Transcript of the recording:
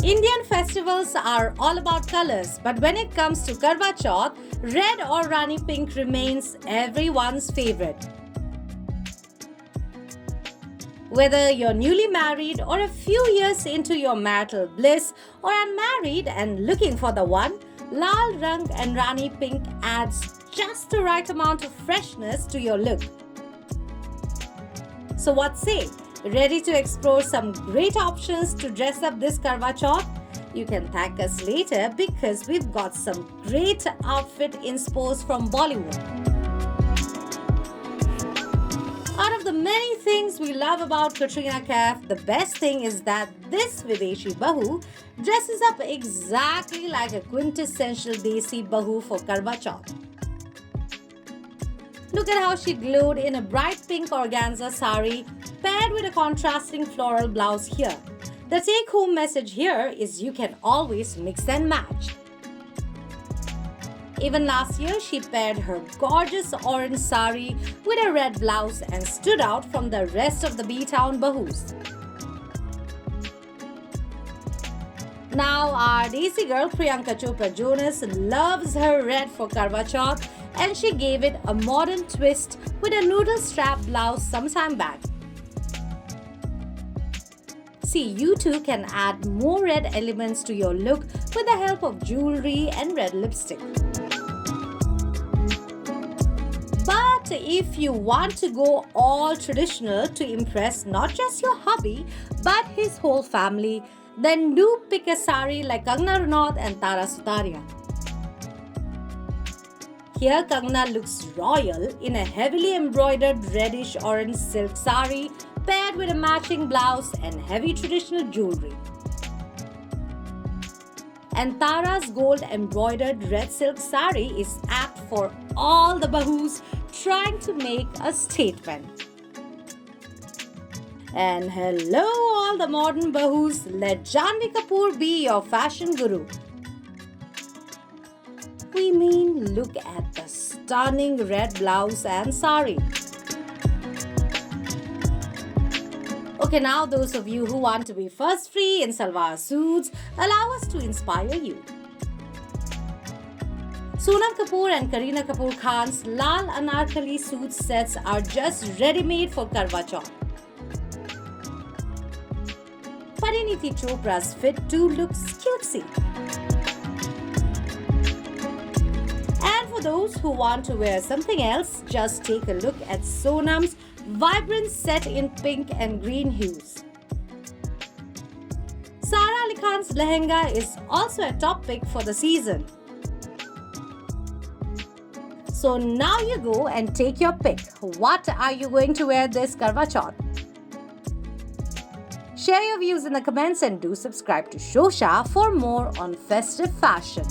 Indian festivals are all about colors, but when it comes to Karwa Chauth, red or Rani pink remains everyone's favorite. Whether you're newly married or a few years into your marital bliss or unmarried and looking for the one, Lal Rang and Rani pink adds just the right amount of freshness to your look. So what say? Ready to explore some great options to dress up this Karwa Chauth? You can thank us later because we've got some great outfit inspos from Bollywood. Out of the many things we love about Katrina Kaif, the best thing is that this Videshi Bahu dresses up exactly like a quintessential Desi Bahu for Karwa Chauth. Look at how she glowed in a bright pink organza sari paired with a contrasting floral blouse here. The take-home message here is you can always mix and match. Even last year, she paired her gorgeous orange sari with a red blouse and stood out from the rest of the B-Town Bahus. Now, our Desi girl Priyanka Chopra Jonas loves her red for Karwa Chauth and she gave it a modern twist with a noodle strap blouse sometime back. See, you too can add more red elements to your look with the help of jewelry and red lipstick. But if you want to go all traditional to impress not just your hubby but his whole family, then do pick a sari like Kangana Ranaut and Tara Sutaria. Here Kangana looks royal in a heavily embroidered reddish orange silk sari paired with a matching blouse and heavy traditional jewelry. And Tara's gold embroidered red silk sari is apt for all the Bahus trying to make a statement. And hello all the modern Bahus, let Janhvi Kapoor be your fashion guru. We mean, look at the stunning red blouse and sari. Okay, now those of you who want to be first free in salwar suits, allow us to inspire you. Sonam Kapoor and Kareena Kapoor Khan's Lal Anarkali suit sets are just ready-made for Karwa Chauth. Priyanka Chopra's fit too looks cutesy. And for those who want to wear something else, just take a look at Sonam's vibrant set in pink and green hues. Sara Ali Khan's lehenga is also a top pick for the season. So now you go and take your pick. What are you going to wear this Karwa Chauth? Share your views in the comments and do subscribe to Shosha for more on festive fashion.